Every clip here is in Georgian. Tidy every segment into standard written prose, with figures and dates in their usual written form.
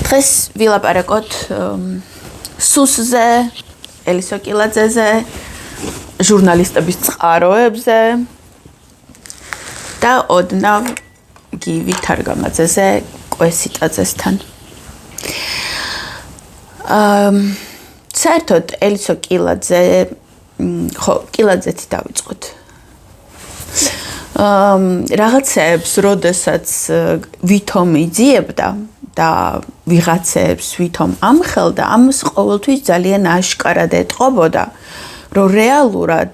დღეს ვილაპარაკოთ სუსზე, ელისო კილაძეზე, ჟურნალისტების წყაროებზე და ოდნავ გივი თარგამაძეზე, კვესიტაძესთან. საერთოდ ელისო კილაძე, ხო, კილაძეთი დავიწყოთ. რაღაცებს, როდესაც ვითომ იძიებდა და ვიღაცებს ვითომ ამხელდა, ამას ყოველთვის ძალიან აშკარად ეტყობოდა, რომ რეალურად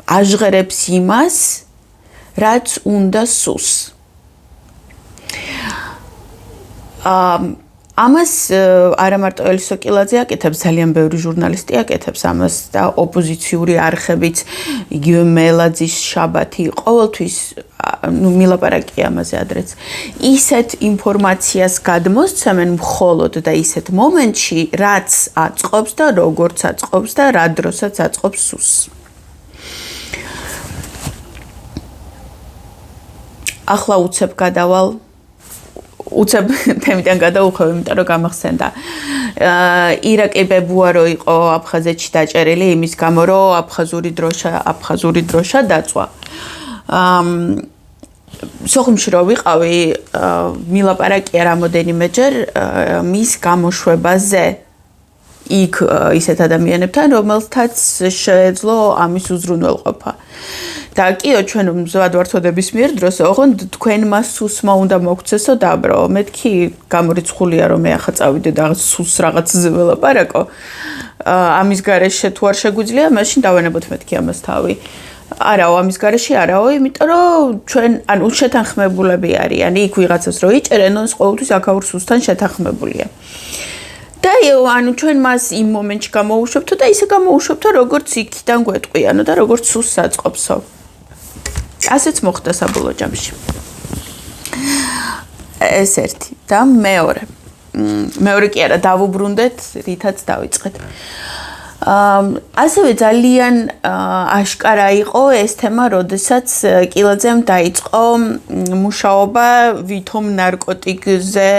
აჟღერებს იმას, რაც უნდა სუს. ამას არა მარტო ელისო კილაძე აკეთებს, ძალიან ბევრი ჟურნალისტი აკეთებს ამას და ოპოზიციური არხებიც, იგივე მელაძის შაბათი, ყოველთვის მილაპარაკია ამაზე ადრეც. ისეთ ინფორმაციას გადმოსცემენ მხოლოდ და ისეთ მომენტში, რაც აწყობს და როგორც აწყობს და რა დროსაც აწყობს სუსს. ახლა უცებ გადავალ უცებ თემიდან გადავუხევ, იმიტომ რომ გამახსენდა. ირაკი ბებუარო იყო აფხაზეთში დაჭერილი იმის გამო, რომ აფხაზური დროშა დაწვა. სოხუმში რო ვიყავი, მილაპარაკია რამოდენიმეჯერ მის გამოშვებაზე იქ ისეთ ადამიანებთან, რომელთაც შეეძლო ამის უზრუნველყოფა. და კიო ჩვენ მზად ვართოდების მიერ დროს, ოღონდ თქვენმა სუსმა უნდა მოგცესო დაბრో. მეთქი გამორიცხულია რომ მე ახლა წავიდე და სუს რაღაცზე ველაპარაკო. ამის გარეშე თუ არ შეგვიძლია, მაშინ დავანებოთ მეთქი ამას თავი. არაო, ამის გარეშე არაო, იმიტომ რომ ჩვენ ანუ შეთანხმებულები არიან. იქ ვიღაცას რო იჭერენ, ის ყოველთვის აქაურ სუსთან შეთანხმებულია. და ანუ ჩვენ მას იმ მომენტში გამოუშვებთო და ისე გამოუშვებთო, როგორც იქიდან გვეტყვიანო და როგორც სუსს აწყობსო. ასეც მოხდა საბოლოო ჯამში. ეს ერთი და მეორე. მეორე კი არა, დავუბრუნდეთ, რითაც დავიწყეთ. ასევე ძალიან აშკარა იყო ეს თემა, როდესაც კილაძემ დაიწყო მუშაობა ვითომ ნარკოტიკზე,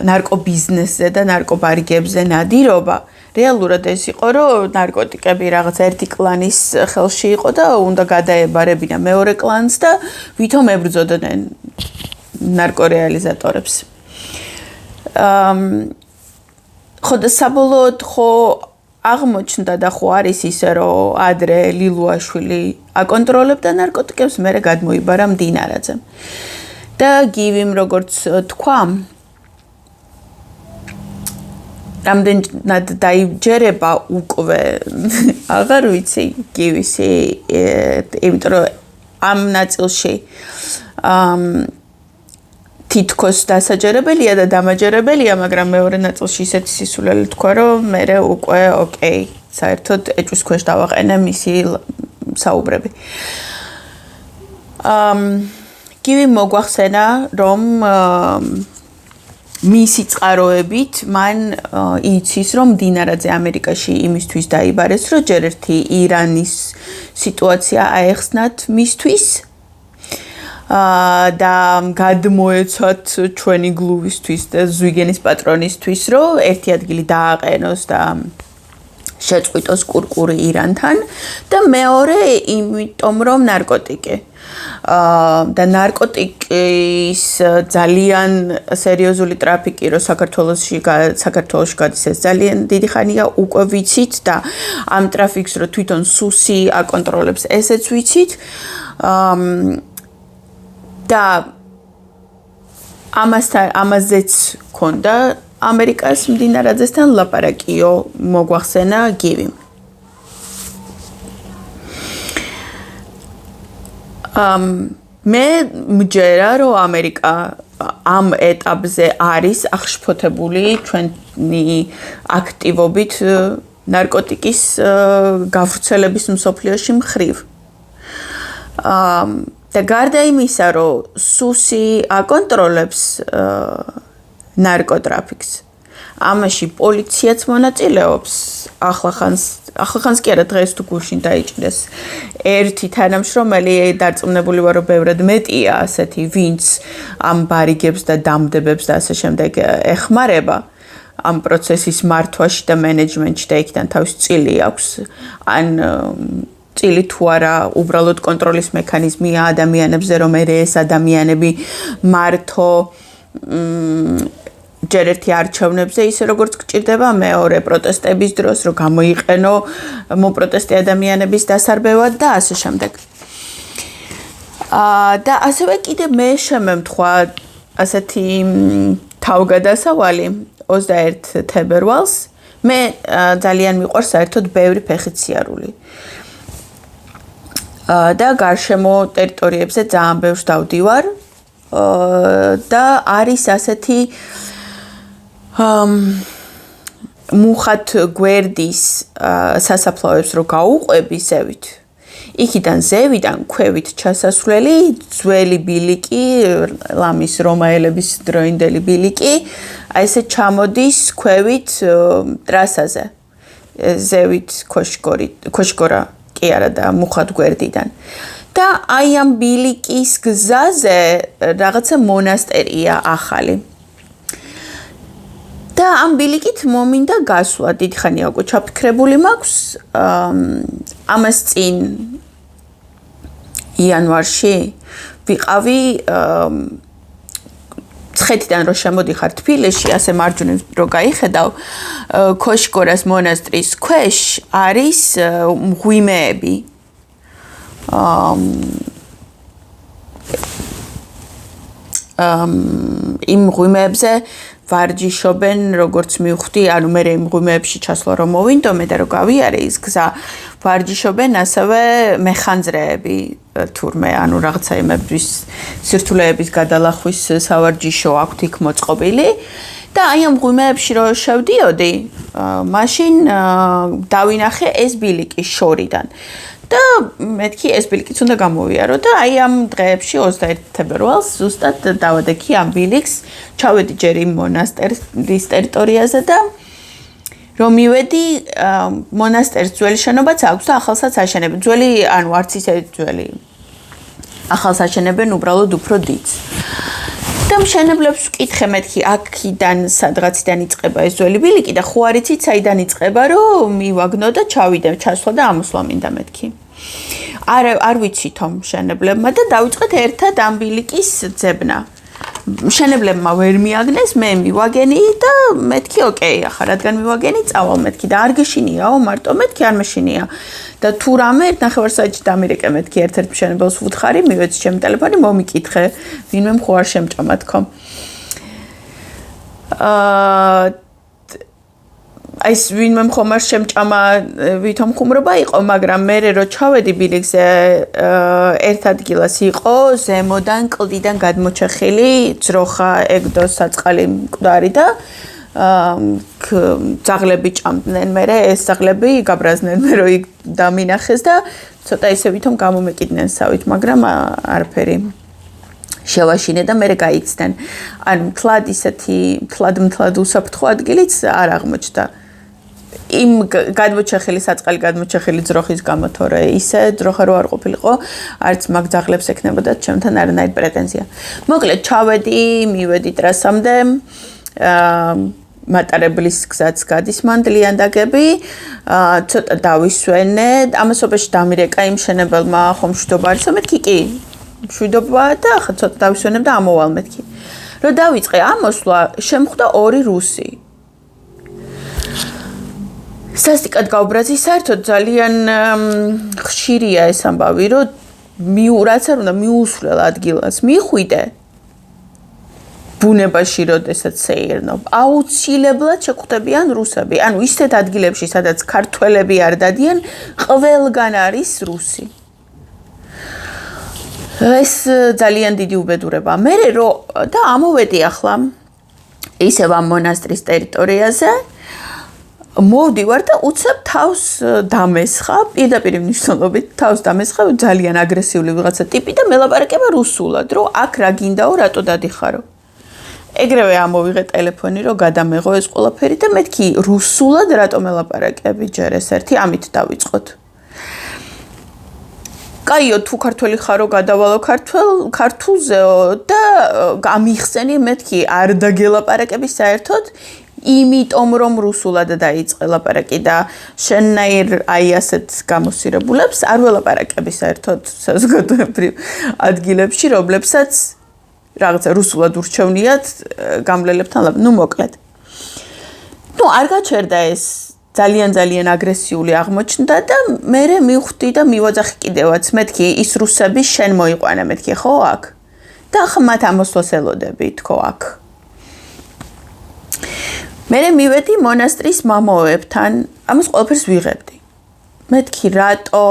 ნარკობიზნესზე და ნარკობარგებზე ნადირობა. რეალურად ეს იყო, რომ ნარკოტიკები რაღაც ერთი კლანის ხელში იყო და უნდა გადაებარებინა მეორე კლანს და ვითომ ებრძოდნენ ნარკორეალიზატორებს. ხო და საბოლოოდ ხო აღმოჩნდა და ხო არის ისე, რომ ადრე ლილუაშვილი აკონტროლებდა ნარკოტიკებს, მერე გადმოიბარა მდინარაძემ. და გივიმ როგორც თქვა, რამდენად დაიჯერება უკვე აღარ ვიცი გივისი, იმიტომ რომ ამ ნაწილში თითქოს დასაჯერებელია და დამაჯერებელია, მაგრამ მეორე ნაწილში ისეთი სისულელი თქვა, რომ მე უკვე ოკეი, საერთოდ ეჭვის ქვეშ დავაყენე მისი საუბრები. გივი მოგვახსენა, რომ მისი წყაროებით მან იცის, რომ დინარაძე ამერიკაში იმისთვის დაიბარეს, რომ ჯერ ერთი ირანის სიტუაცია აეხსნათ მისთვის და გადმოეცათ ჩვენი გლუვისთვის და ზვიგენის პატრონისთვის, რომ ერთი ადგილი დააყენოს და შეწყვიტოს კურკური ირანთან და მეორე იმიტომ რომ ნარკოტიკი და ნარკოტიკის ძალიან სერიოზული ტრაფიკი რო საქართველოში გადის ეს ძალიან დიდი ხანია უკვე ვიცით და ამ ტრაფიკს რო თვითონ სუსი აკონტროლებს ესეც ვიცით და ამაზეც ქონდა ამერიკას მდინარაძესთან ლაპარაკიო მოგვახსენა გივიმ. მე მჯერა, რომ ამერიკა ამ ეტაპზე არის აღშფოთებული ჩვენი აქტივობით ნარკოტიკის გავრცელების მსოფლიოში მხრივ. და გარდა იმისა, რომ სუსი აკონტროლებს ნარკოტრაფიკს, ამაში პოლიციაც მონაწილეობს. ახლახანს კი არა დღეს თუ გუშინ დაიჭირეს ერთი თანამშრომელი დარწმუნებული ვარ რომ ბევრად მეტია ასეთი ვინც ამ ბარიგებს და დამდებებს და ასე შემდეგ ეხმარება ამ პროცესის მართვაში და მენეჯმენტში და იქიდან თავის წილი აქვს ან წილი თუ არა უბრალოდ კონტროლის მექანიზმია ადამიანებზე რომ ეს ადამიანები მართო ჯერ ერთი არჩევნებზე ისე როგორც გჭირდება მეორე პროტესტების დროს რომ გამოიყენო მოპროტესტე ადამიანების დასარბევად და ასე შემდეგ. და ასევე კიდე მე შემემთხვა ასეთი თავგადასავალი 21 თებერვალს მე ძალიან მიყვარს საერთოდ ბევრი ფეხით სიარული. და გარშემო ტერიტორიებზე ძალიან ბევრს დავდივარ და არის ასეთი მუხათ გვერდის სასაფლაოებს რო გაუყვები ზევით. იქიდან ზევიდან ქვევით ჩასასვლელი ძველი ბილიკი, ლამის რომაელების დროინდელი ბილიკი, აი ესე ჩამოდის ქვევით ტრასაზე. ზევით ქოშგორა კი არა და მუხათ გვერდიდან. და აი ამ ბილიკის გზაზე რაღაცა მონასტერია ახალი. და ამ ბილიკით მომინდა გასვლა დიდხანია უკვე ჩაფიქრებული მაქვს ამას წინ იანვარში ვიყავი ცხეთიდან რო შემოდიხარ თბილისში ასე მარჯვნივ რო გაიხედავ ქოშგორას მონასტრის ქვეშ არის მღვიმეები იმ მღვიმეებზე ვარჯიშობენ როგორც მივხვდი ანუ მე იმ მღვიმეებში ჩასვლა რომ მოვინდო მე და რო გავიარე ის გზა ვარჯიშობენ ასევე მეხანძრეები თურმე ანუ რაღაცა იმების სირთულეების გადალახვის სავარჯიშო აქვთ იქ მოწყობილი და აი ამ მღვიმეებში რო შევდიოდი მაშინ დავინახე ეს ბილიკი შორიდან და მეთქი ეს ბილიკიც უნდა გამოვიარო და აი ამ დღეებში 21 თებერვალს ზუსტად დავადექი ამ ბილიკს ჩავედი ჯერ იმ მონასტერის ტერიტორიაზე და რომ მივედი მონასტერის ძველი შენობაც აქვს და ახალსაც აშენებენ ძველი ანუ არც ისე ძველი ახალს აშენებენ უბრალოდ უფრო დიდს და მშენებლებს ვკითხე მეთქი აქიდან სადღაციდან იწყება ეს ძველი ბილიკი და ხო არიცით საიდან იწყება რომ მივაგნო და ჩავიდე ჩასვლა და ამოსვლა მინდა მეთქი არ ვიცი თომ მშენებლებმა და დავიწყეთ ერთად ამ ბილიკის ძებნა მშენებლებმა ვერ მიაგნეს მე მივაგენი და მეთქი ოკეი ახლა რადგან მივაგენი წავალ მეთქი და არ გეშინიაო მარტო მეთქი არ მეშინია და თუ რამე ნახევარსაათში დამირეკე მეთქი ერთ-ერთ მშენებელს ვუთხარი მივეცი ჩემი ტელეფონი მომიკითხე ვინმე ხო არ შემჭამა თქო ეს ვინმე ხომ არ შემჭამა ვითომ ხუმრობა იყო მაგრამ მე რო ჩავედი ბილიკზე ერთ ადგილას იყო ზემოდან კლდიდან გადმოჩეხილი ძროხა ეგდო საწყალი მკვდარი და ძაღლები ჭამდნენ მე ეს ძაღლები გაბრაზდნენ მე რო იქ დამინახეს და ცოტა ისე ვითომ გამომეკიდნენ სავით მაგრამ არაფერი შევაშინე და მე გაიცდნენ ანუ თლად ისეთი თლად უსაფრთხო ადგილიც არ აღმოჩნდა იმ გადმოჩეხილი საწყალი გადმოჩეხილი ძროხის გამო თორე ისე ძროხა რო არ ყოფილიყო არც მაგ ძაღლებს ეკნებოდა ჩემთან არანაირი პრეტენზია მოკლედ ჩავედი მივედი ტრასამდე მატარებლის გზაც გადის მანდლიან დაგები ცოტა დავისვენე ამასობაში დამირეკა იმ შენებელმა ხომ მშვიდობა არისო მეთქი კი მშვიდობა და ხა ცოტა დავისვენებ და ამოვალ მეთქი რო დავიწყე ამოსვლა შემხვდა ორი რუსი სასტიკად გავბრაზი საერთოდ ძალიან ხშირია ეს ამბავი რომ რაც არ უნდა მიუსვლელ ადგილას მიხვიდე ბუნებაში როდესაც სეირნობ აუცილებლად შეხვდებიან რუსები ანუ ისეთ ადგილებში სადაც ქართველები არ დადიან ყველგან არის რუსი ეს ძალიან დიდი უბედურება მე რო და ამოვედი ახლა ისევ ამ მონასტრის ტერიტორიაზე მოვდივარ და უცებ თავს დამესხა პირდაპირ მნიშვნელობით თავს დამესხა ძალიან აგრესიული ვიღაცა ტიპი და მელაპარაკება რუსულად რომ აქ რა გინდაო რატო დადიხარო ეგრევე ამოვიღე ტელეფონი, რომ გადამეღო ეს ყველაფერი და მეთქი რუსულად რატომ ელაპარაკები ჯერ ეს ერთი, ამით დავიწყოთ. კაიო, თუ ქართველი ხარო გადავალო ქართულზეო და გამიხსენი მეთქი არ დაგელაპარაკები საერთოდ, იმიტომ რომ რუსულად დაიწყე ლაპარაკი და შენნაირ აი ასეთ გამოსირებულებს არ ველაპარაკები საერთოდ საზოგადოებრივ ადგილებში, რომლებსაც რაღაცა რუსულად ურჩევნიათ გამლელებთან მოკლედ. არ გაჩერდა ეს ძალიან აგრესიული აღმოჩნდა და მე მივხვდი და მივაძახი კიდევაც მეთქი ის რუსები შენ მოიყვანა მეთქი ხო აქ და ახლა მათ ამოსვლას ელოდები თქო აქ. მე მივედი მონასტრის მამოებთან ამას ყველაფერს ვიღებდი. მეთქი რატო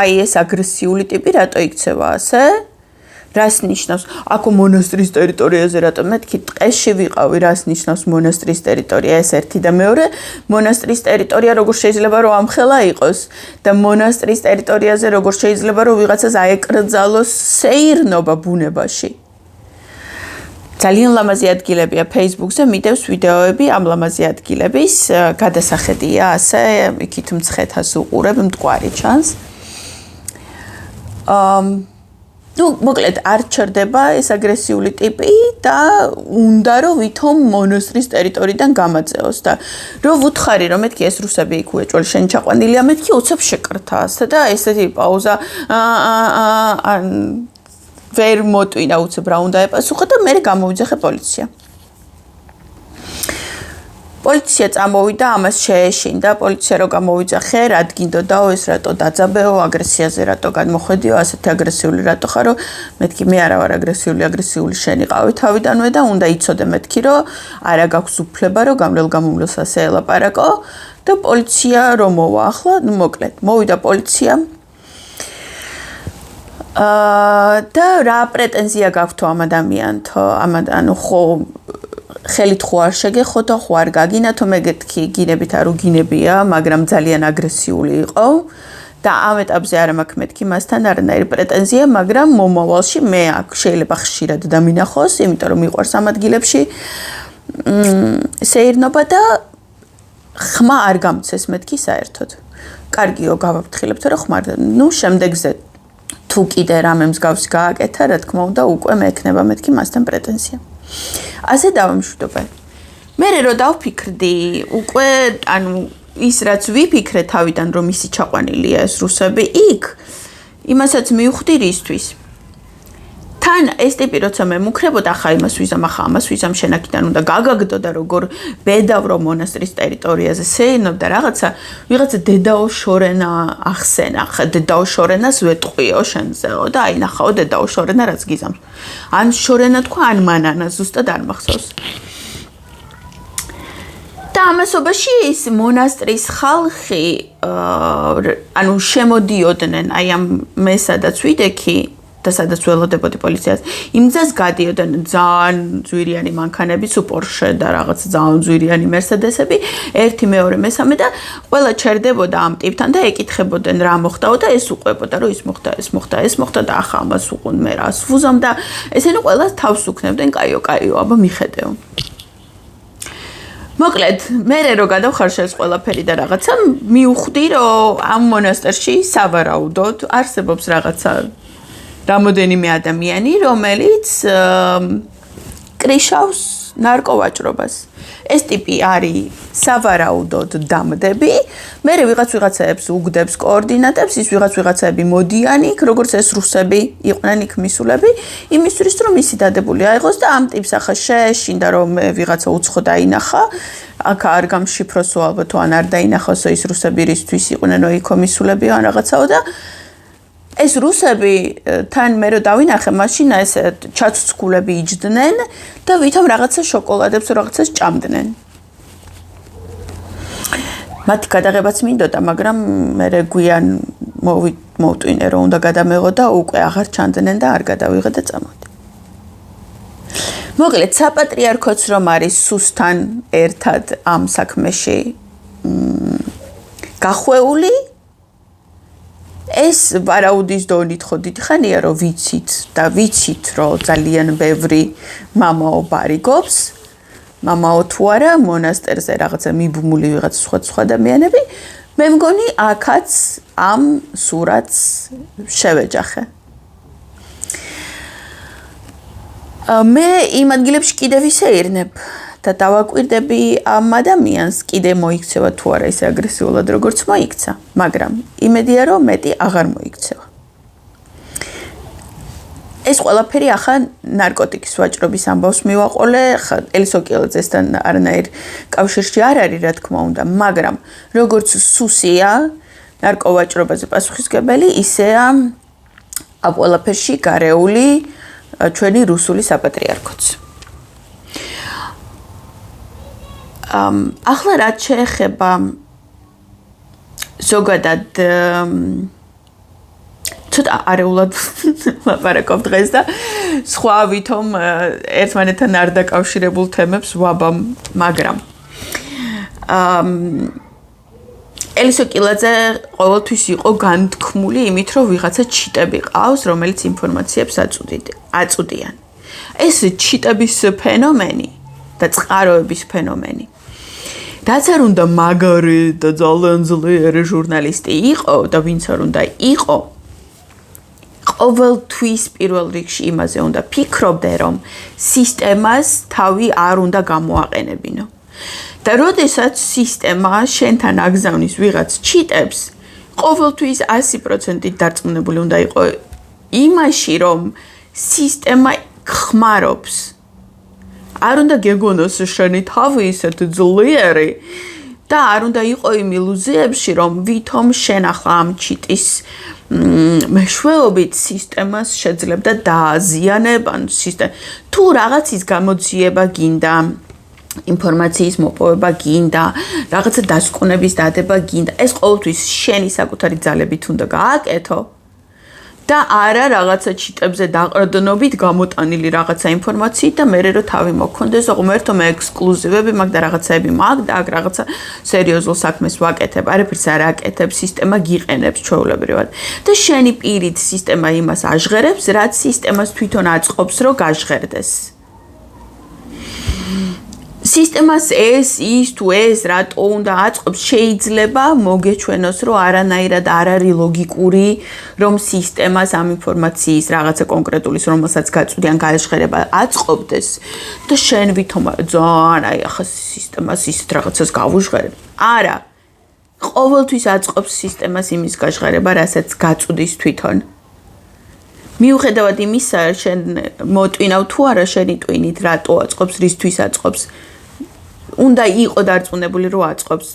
აი ეს აგრესიული ტიპი რატო იქცევა ასე? რას ნიშნავს? აქო მონასტრის ტერიტორიაზე რატო მეთქი ტყეში ვიყავი, რას ნიშნავს მონასტრის ტერიტორია ეს ერთი და მეორე მონასტრის ტერიტორია როგორ შეიძლება რომ ამხელა იყოს და მონასტრის ტერიტორიაზე როგორ შეიძლება რომ ვიღაცას აეკრძალოს სეირნობა ბუნებაში. ძალიან ლამაზი ადგილებია Facebook-ზე მიდევს ვიდეოები ამ ლამაზი ადგილების გადასახედია ასე იქით მცხეთას უყურებ მტკვარი ჩანს. მოკლედ არ ჩერდება ეს აგრესიული ტიპი და უნდა რომ ვითომ მონასტრის ტერიტორიიდან გამაწეოს და რომ ვუთხარი რომ მეთქი ეს რუსები იქ უეჭველი შენ ჩაყვანილია მეთქი უცებ შეკრთა ასე და ესეთი პაუზა ვერ მოტვინა უცებ რა უნდა ეპასუხა და მე გამოვიძახე პოლიცია. პოლიცია წამოვიდა ამას შეეშინდა პოლიცია რო გამოვიძახე რა გინდოდაო ეს რატო დაძაბეო აგრესიაზე რატო გადმოხედიო ასეთი აგრესიული რატო ხარო მეთქი მე არა ვარ აგრესიული შენი ყავი თავიდანვე და უნდა იცოდე მეთქი რომ არა გაქვს უფლება რომ გამლელ-გამომლელს ასე ელაპარაკო და პოლიცია რომ მოვა ახლა მოკლედ მოვიდა პოლიცია და რა პრეტენზია გაქვთ ამ ადამიანთო ანუ ხო ხელით ხო არ შეგეხო და ხო არ გაგინათო მეგეთქი გინებით არ უგინებია მაგრამ ძალიან აგრესიული იყო და ამ ეტაპზე არ მაქვს მეთქი მასთან არანაირი პრეტენზია მაგრამ მომავალში მე აქ შეიძლება ხშირად დამინახოს იმიტომ რომ მიყვარს ამ ადგილებში სეირნობა და ხმა არ გამცეს მეთქი საერთოდ კარგიო გავაფრთხილებთ რომ ხმა შემდეგზე თუ კიდე რამე მსგავსი გააკეთა რა თქმა უნდა უკვე მექნება მეთქი მასთან პრეტენზია ასე დავამშვიდობე. მე რო დავფიქრდი, უკვე ანუ ის რაც ვიფიქრე თავიდან რომ ისი ჩაყვანილია ეს რუსები იქ, იმასაც მივხვდი რისთვის. თან ეს ტიპი როცა მე მუქრებოდა ხა იმას ვიზამ შენაკიდან უნდა გაგაგდო და როგორ ბედავრო მონასტრის ტერიტორიაზე სეირნობდა ვიღაცა დედაო შორენა ახსენა, ხა დედაო შორენას ვეტყვიო შენზეო და აი ნახაო დედაო შორენა რაც გიზამს. ან შორენა თქვა ან მანანა ზუსტად არ მახსოვს. და ამასობაში ის მონასტრის ხალხი ანუ შემოდიოდნენ აი ამ მე სადაც ვიდექი და სადაც ველოდებოდი პოლიციას იმ გზას გადიოდნენ ძალიან ძვირიანი მანქანები სუპორშე და რაღაც ძალიან ძვირიანი მერსედესები ერთი მეორე მესამე და ყველა ჩერდებოდა ამ ტიპთან და ეკითხებოდნენ რა მოხდაო და ეს უყვებოდა რომ ის მოხდა და ახლა ამას უყუნ მე რას ვუზამ და ესენი ყველა თავს უქნებდნენ კაიო აბა მიხედეო მოკლედ მე რო გადავხარშე ეს ყველაფერი და რაღაცა მივხვდი რომ ამ მონასტერში სავარაუდოდ არსებობს რაღაცა რამოდენიმე ადამიანი, რომელიც კრიშავს ნარკოვაჭრობას. ეს ტიპი არის სავარაუდოდ დამდები, მე ვიღაცებს უგდებს კოორდინატებს, ის ვიღაცები მოდიან იქ, როგორც ეს რუსები იყვნენ იქ მისულები, იმისთვის რომ ისი დადებული აიღოს და ამ ტიპს ახლა შეეშინდა რომ ვიღაცა უცხო დაინახა, აქ არ გამშიფროსო ალბათ ან არ დაინახოსო ის რუსები რისთვის იყვნენო იქო მისულებიო ან რაღაცაო და ეს რუსები თან მე რო დავინახე მაშინ ეს ჩაცუცკულები იჯდნენ და ვითომ რაღაცა შოკოლადებს რაღაცას ჭამდნენ. მათ გადაღებაც მინდოდა, მაგრამ მე გვიან მოვტვინე რომ უნდა გადამეღო და უკვე აღარ ჩანდნენ და არ გადავიღე და წამოვდი. მოკლედ საპატრიარქოც რომ არის სუსთან ერთად ამ საქმეში გახვეული ეს ვარაუდის დონით ხო დიდი ხანია რომ ვიცით რომ ძალიან ბევრი მამაო ბარიგობს მამაო თუ არა მონასტერზე რაღაცა მიბმული ვიღაც სხვა ადამიანები მე მგონი აქაც ამ სურათს შევეჯახე მე იმ ადგილებში კიდევ ვისეირნებ და დავაკვირდები ამ ადამიანს კიდე მოიქცევა თუ არა ისე აგრესიულად როგორც მოიქცა მაგრამ იმედია რომ მეტი აღარ მოიქცევა ეს ყველაფერი ახლა ნარკოტიკის ვაჭრობის ამბავს მივაყოლე ელისოკიელაძესთან არანაირ კავშირში არ არის რა თქმა უნდა მაგრამ როგორც სუსია ნარკოვაჭრობაზე პასუხისგებელი ისეა ამ ყველაფერში გარეული ჩვენი რუსული საპატრიარქოც ახლა რაც შეეხება ზოგადად ცოტა არეულად ლაპარაკობ დღეს და სხვა ვითომ ერთმანეთთან არ დაკავშირებულ თემებს ვაბამ მაგრამ ელისოკილაძე ყოველთვის იყო განთქმული იმით რომ ვიღაცა ჩიტები ყავს რომელიც ინფორმაციებს აწუდიან ეს ჩიტების ფენომენი და წყაროების ფენომენი რაც არ უნდა მაგარი და ძალიან ძლიერი ჟურნალისტი იყო და ვინც არ უნდა იყო ყოველთვის პირველ რიგში იმაზე უნდა ფიქრობდე რომ სისტემას თავი არ უნდა გამოაყენებინო და როდესაც სისტემა შენთან აგზავნის ვიღაც ჩიტებს ყოველთვის 100% დარწმუნებული უნდა იყო იმაში რომ სისტემა ხმარობს არ უნდა გეგონოს შენი თავი ისეთ ძლიერი და არ უნდა იყო იმ ილუზიებში რომ ვითომ შენ ახლა ამ ჩიტის მეშვეობით სისტემას შეძლებდა დააზიანება თუ რაღაცის გამოძიება გინდა ინფორმაციის მოპოვება გინდა რაღაცა დასკვნების დადება გინდა ეს ყოველთვის შენი საკუთარი ძალებით უნდა გააკეთო და არა რაღაცა ჩიტებზე დაყრდნობით გამოტანილი რაღაცა ინფორმაციით და მე რო თავი მოქონდეს ღმერთო მე ექსკლუზივები მაგ და რაღაცაები მაგ და აქ რაღაცა სერიოზულ საქმეს ვაკეთებ არაფერს არ აკეთებ სისტემა გიყენებს ჩვეულებრივად და შენი პირით სისტემა იმას აჟღერებს რაც სისტემას თვითონ აწყობს რომ გაჟღერდეს სისტემას ის თუ ეს რატო უნდა აწყობს შეიძლება მოგეჩვენოს რომ არანაირად არ არის ლოგიკური რომ სისტემას ამ ინფორმაციის რაღაცა კონკრეტულის რომელსაც გაწვდიან გაჟღერება აწყობდეს და შენ ვითომ ძალიან აი ახლა სისტემას ისეთ რაღაცას გავუჟღერებ არა ყოველთვის აწყობს სისტემას იმის გაჟღერება რასაც გაწვდის თვითონ მიუხედავად იმისა შენ მოტვინავ თუ არა შენი ტვინით რატო აწყობს რისთვის აწყობს უნდა იყო დარწმუნებული რომ აწყობს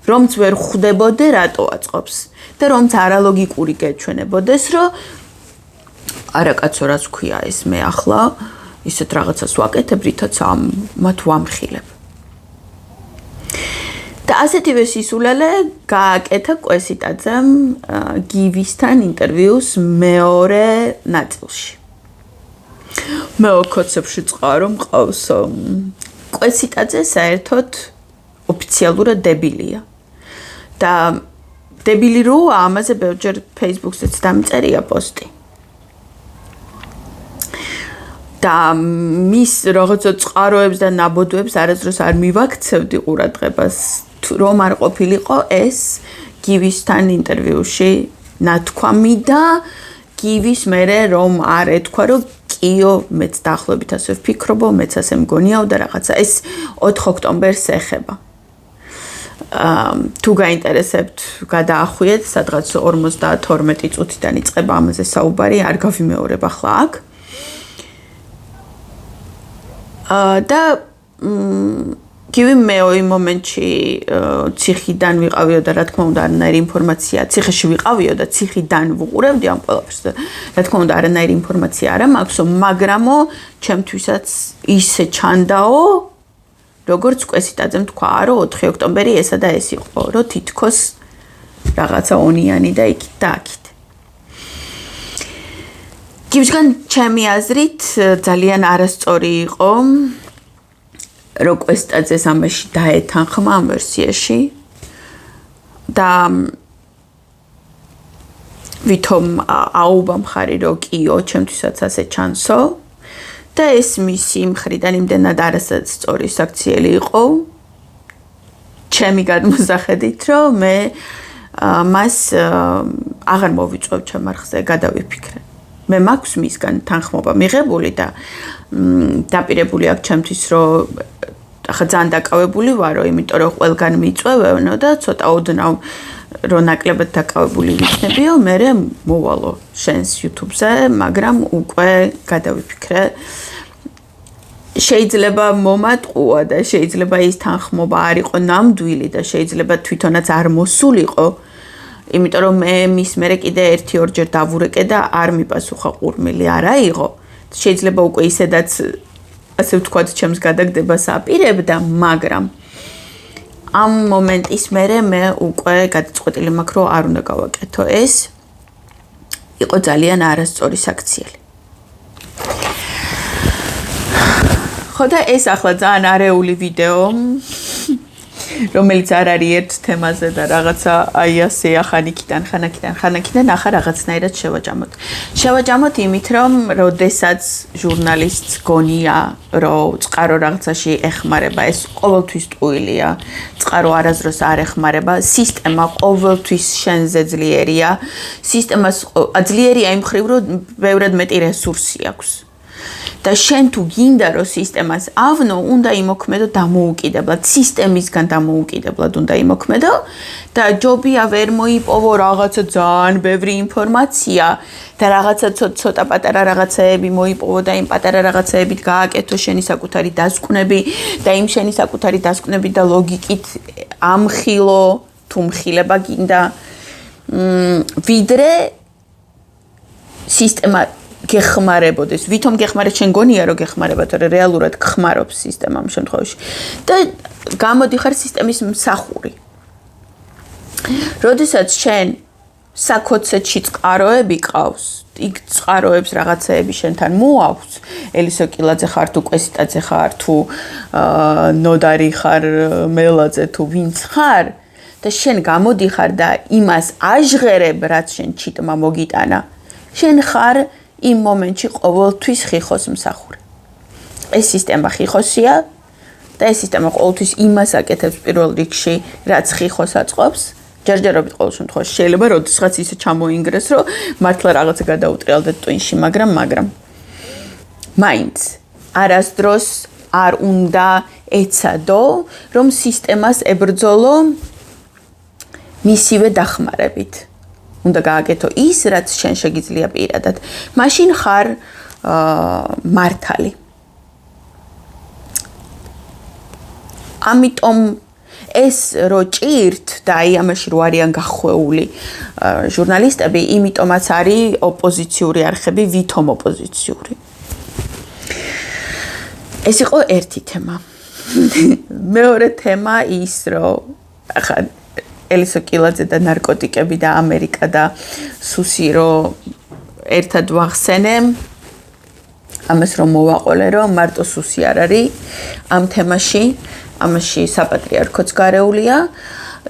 რომც ვერ ხვდებოდე რატო აწყობს და რომც არალოგიკური გეჩვენებოდეს რომ არა კაცო რაც ქვია ეს მე ახლა ისეთ რაღაცას ვაკეთებ რითაც მათ ვამხილებ და ასეთივე სისულელე გააკეთა კვესიტაძემ გივისთან ინტერვიუს მეორე ნაწილში მე ოქოცებში წყარო მყავს კვესიტაძე საერთოდ ოფიციალურად დებილია და დებილი როა ამაზე ბევრჯერ Facebook-ზეც დამწერია პოსტი და მის რაღაცა წყაროებს და ნაბოდოებს არასდროს არ მივაქცევდი ყურადღებას რომ არ ყოფილიყო ეს გივისთან ინტერვიუში ნათქვამი და გივის მერე რომ არ ეთქვა რომ კიო მეც დაახლოებით ასე ვფიქრობო მეც ასე მგონიაო და რაღაცა ეს 4 ოქტომბერს ეხება თუ გაინტერესებთ გადაახვიეთ სადღაც 52 წუთიდან იწყება ამაზე საუბარი არ გავიმეორებ ახლა აქ და გივი მე იმ მომენტში ციხიდან ვიყავიო და რა თქმა უნდა არანაირი ინფორმაცია ციხეში ვიყავიო და ციხიდან ვუყურებდი ამ ყველაფერს და რა თქმა უნდა არანაირი ინფორმაცია არა მაქვსო მაგრამო ჩემთვისაც ისე ჩანდაო როგორც კვესიტაძემ თქვა რომ 4 ოქტომბერი ესა და ეს იყო რომ თითქოს რაღაცა ონიანი და იქით და აქით გივისგან ჩემი აზრით ძალიან არასწორი იყო რომ კვესიტაძეს ამაში დაეთანხმა ამ ვერსიაში და ვითომ აუба მხარი რო კიო, ჩემთვისაც ასე ჩანსო და ეს მისი მხრიდან იმდენად არასდროს სწორი საქციელი იყო ჩემი გადმოსახედით, რომ მე მას აღარ მოვიწვევ ჩემ არხზე, გადავიფიქრე. მე მაქვს მისგან თანხმობა მიღებული და დაპირებული აქვს ჩემთვის, რომ ახლა ძალიან დაკავებული ვარო, იმიტომ რომ ყველგან მიწვევევნო და ცოტა ოდნავ რო ნაკლებად დაკავებული ვიქნებიო, მე მოვალო შენს YouTube-ზე, მაგრამ უკვე გადავიფიქრე. შეიძლება მომატყუა და შეიძლება ის თანხმობა არ იყო ნამდვილი და შეიძლება თვითონაც არ მოსულიყო, იმიტომ რომ მე მის მერე კიდე 1-2 დავურეკე და არ მიპასუხა ყურმილი არა იყო. შეიძლება უკვე ისედაც ასე ვთქვათ, ჩემს გადაგდებას აპირებდა, მაგრამ ამ მომენტის მერე მე უკვე გადაწყვეტილი მაქვს, რომ არ უნდა გავაკეთო ეს. იყო ძალიან არასწორი საქციელი. ხო და ეს ახლა ძალიან არეული ვიდეო, რომელიც არ არის ერთ თემაზე და რაღაცა აი ასე ხანაკიდან ახლა რაღაცნაირად შევაჯამოთ იმით, რომ როდესაც ჟურნალისტს გონია, რომ წყარო რაღაცაში ეხმარება, ეს ყოველთვის ტყუილია. წყარო არასდროს არ ეხმარება, სისტემა ყოველთვის შენზე ძლიერია. სისტემას ძლიერია იმ მხრივ, რომ ბევრად მეტი რესურსი აქვს. და შენ თუ გინდა რომ სისტემას ავნო, უნდა იმოქმედო დამოუკიდებლად, სისტემისგან დამოუკიდებლად უნდა იმოქმედო და ჯობია ვერ მოიპოვო რაღაცა ძალიან ბევრი ინფორმაცია და რაღაცა ცოტა პატარა რაღაცეები მოიპოვო და იმ პატარა რაღაცეებით გააკეთო შენი საკუთარი დასკვნები და იმ შენი საკუთარი დასკვნები და ლოგიკით ამხილო თუ მხილება გინდა ვიდრე სისტემა გეხმარებოდეს. ვითომ გეხმარება, შენ გონია რომ გეხმარება, თორე რეალურად გხმარობს სისტემა ამ შემთხვევაში. და გამოდიხარ სისტემის მსახური. როდესაც შენ საკოცეთში წყაროები ყავს, იქ წყაროებს რაღაცეები შენთან მოაქვს, ელისო კილაძე ხარ თუ კვესიტაძე ხარ თუ ნოდარი ხარ, მელაძე თუ ვინც ხარ და შენ გამოდიხარ და იმას აჟღერებ, რაც შენ ჩიტმა მოგიტანა. შენ ხარ იმ მომენტში ყოველთვის ხიხოს მსახური. ეს სისტემა ხიხოსია და ეს სისტემა ყოველთვის იმას აკეთებს პირველ რიგში, რაც ხიხოს აწყობს. ჯერჯერობით ყოველ შემთხვევაში შეიძლება როდესღაც ისე ჩამოინგრეს, რომ მართლა რაღაცა გადაუტრიალდეთ ტვინში, მაგრამ მაინც არასდროს არ უნდა ეცადო, რომ სისტემას ებრძოლო მისივე დახმარებით. უნდა გააკეთო ის, რაც შენ შეგიძლია პირადად. მაშინ ხარ მართალი. ამიტომ ეს რო ჭირთ და აი ამაში რო არიან გახვეული ჟურნალისტები, იმიტომაც არის ოპოზიციური არხები, ვითომ ოპოზიციური. ეს იყო ერთი თემა. მეორე თემა ის, რომ ახლა ელისო კილაძე და ნარკოტიკები და ამერიკა და სუსი რომ ერთად ვახსენე, ამას რომ მოვაყოლე, რომ მარტო სუსი არ არის ამ თემაში, ამაში საპატრიარქოც გარეულია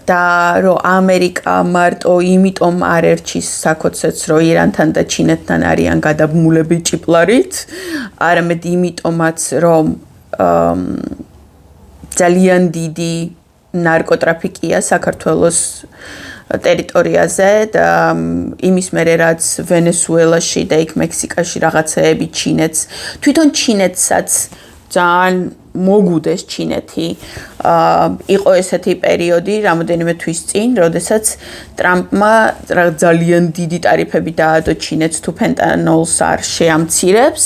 და რომ ამერიკა მარტო იმიტომ არ ერჩის საკოცეთს, რომ ირანთან და ჩინეთთან არიან გადაბმულები ჭიპლარით, არამედ იმიტომაც, რომ ძალიან დიდი ნარკოტრაფიკია საქართველოს ტერიტორიაზე და იმის მერე რაც ვენესუელაში და იქ მექსიკაში რაღაცეები ჩინეთს, თვითონ ჩინეთსაც ძალიან მოგუდეს ჩინეთი. იყო ესეთი პერიოდი, რამოდენიმე თვის წინ, როდესაც ტრამპმა ძალიან დიდი ტარიფები დაადო ჩინეთს თუ ფენტანოლს არ შეამცირებს.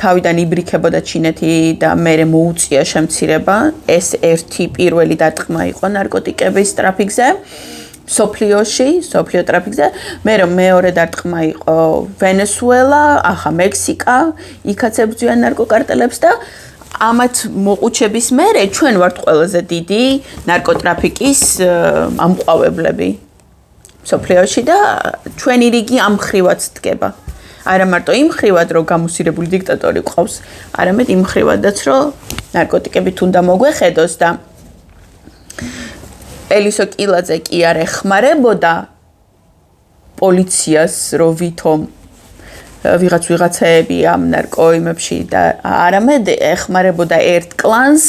თავიდან იბრიქებოდა ჩინეთი და მერე მოუწია შემცირება. ეს ერთი პირველი დარტყმა იყო ნარკოტიკების ტრაფიკზე. სოფლიო ტრაფიკზე. მეორე დარტყმა იყო ვენესუელა, ახლა მექსიკა, იქაც ებრძვიან ნარკოკარტელებს და ამათ მოყუჩების მერე ჩვენ ვართ ყველაზე დიდი ნარკოტრაფიკის ამყვავებლები სოფლიოში და ჩვენი რიგი ამ ხრივაც დგება. არა მარტო იმ ხრივად, რომ გამოსირებული დიქტატორი ყავს, არამედ იმ ხრივადაც, რომ ნარკოტიკები თუნდა მოგვეხედოს და ელისო კილაძე კი არ ეხმარებოდა პოლიციას რო ვითომ ვიღაცები ამ ნარკოიმებში და არამედ ეხმარებოდა ერთ კლანს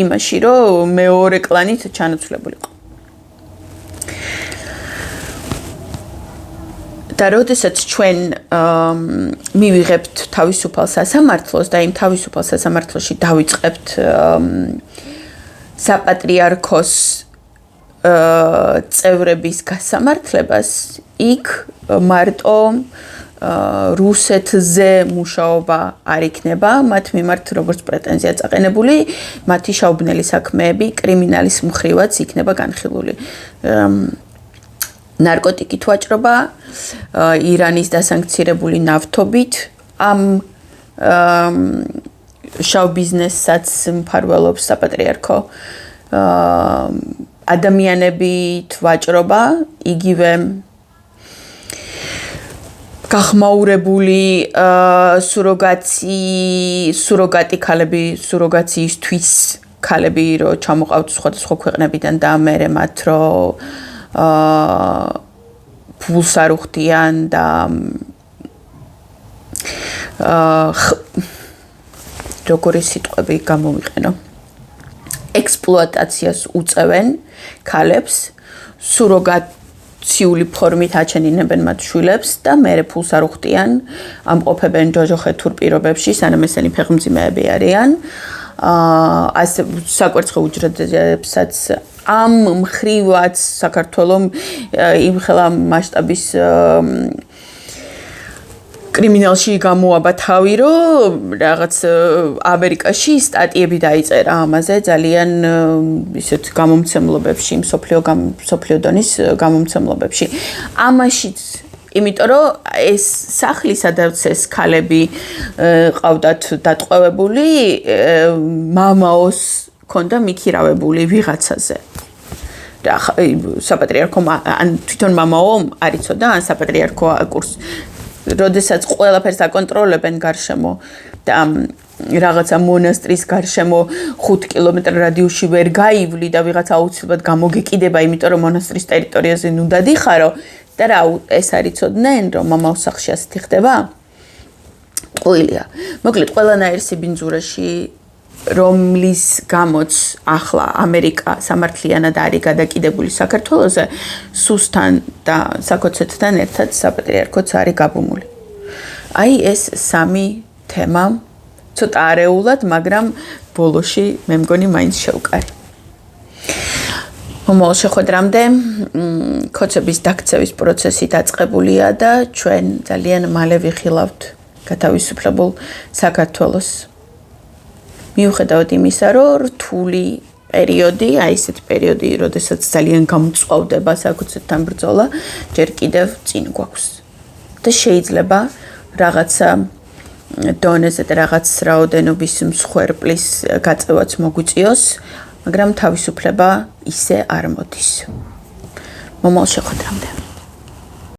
იმაში რომ მეორე კლანით ჩანაცვლებულიყო. და როდესაც ჩვენ მივიღებთ თავისუფალ სასამართლოს და იმ თავისუფალ სასამართლოში დავიწყებთ საპატრიარქოს წევრების გასამართლებას, იქ მარტო რუსეთზე მუშაობა არ იქნება, მათ მიმართ როგორც პრეტენზია წაყენებული, მათი შაუბნელი საქმეები კრიმინალის მხრივაც იქნება განხილული. ნარკოტიკით ვაჭრობა, ირანის დასანქცირებული ნავთობით, ამ შავ ბიზნესსაც მფარველობს საპატრიარქო, ადამიანებით ვაჭრობა, იგივე გახმაურებული სუროგატი ქალები, სუროგაციისთვის ქალები რო ჩამოყავთ სხვადასხვა ქვეყნებიდან და მერე მათ რო ფულს არ უხდიან და როგორი სიტყვები გამოვიყენო ექსპლუატაციას უწევენ ქალებს სუროგაციული ფორმით აჩენინებენ მათ შვილებს და მერე ფულს არ უხდიან ამყოფებენ ჯოჯოხეთურ პირობებში სანამ ესენი ფეხმძიმეები არიან ასე საკვერცხე უჯრედებსაც ამ მხრივაც საქართველოს იმხელა მასშტაბის კრიმინალში გამოაბა თავი, რომ რაღაც ამერიკაში სტატიები დაიწერა ამაზე ძალიან ისეთ გამომცემლობებში, მსოფლიო დონის გამომცემლობებში. ამაშიც იმიტომ რომ ეს სახლი სადაც ეს ქალები ყავდათ დატყვევებული, მამაოს ქონდა მიქირავებული ვიღაცაზე. საპატრიარქო ან თვითონ მამაო არ იცოდა ან საპატრიარქო კურს როდესაც ყველაფერს აკონტროლებენ გარშემო და რაღაცა მონასტრის გარშემო 5 კილომეტრ რადიუსში ვერ გაივლი და ვიღაცა აუცილებლად გამოგეკიდება, იმიტომ რომ მონასტრის ტერიტორიაზე უნდა დიხარო და რა ეს არ იცოდნენ რომ მამაოს სახლში ასეთი ხდება? ტყუილია. მოკლედ ყველანაირ სიბინძურაში რომლის გამოც ახლა ამერიკა სამართლიანად არის გადაკიდებული საქართველოზე, სუსთან და საკოცეთთან ერთად საპატრიარქოც არის გაბმული. აი ეს სამი თემა ცოტა არეულად, მაგრამ ბოლოში მე მგონი მაინც შევკარი. მომავალ შეხვედრამდე ქოცების დაქცევის პროცესი დაწყებულია და ჩვენ ძალიან მალე ვიხილავთ გათავისუფლებულ საქართველოს. მიუხედავად იმისა, რომ რთული პერიოდი, აი ესეთ პერიოდი, როდესაც ძალიან გამწვავდება საკუთრებთან ბრძოლა, ჯერ კიდევ წინ გვაქვს. და შეიძლება რაღაცა დონეზე და რაღაც რაოდენობის მსხვერპლის გაწევაც მოგვიწიოს, მაგრამ თავისუფლება ისე არ მოდის. მომავალ შეხვედრამდე.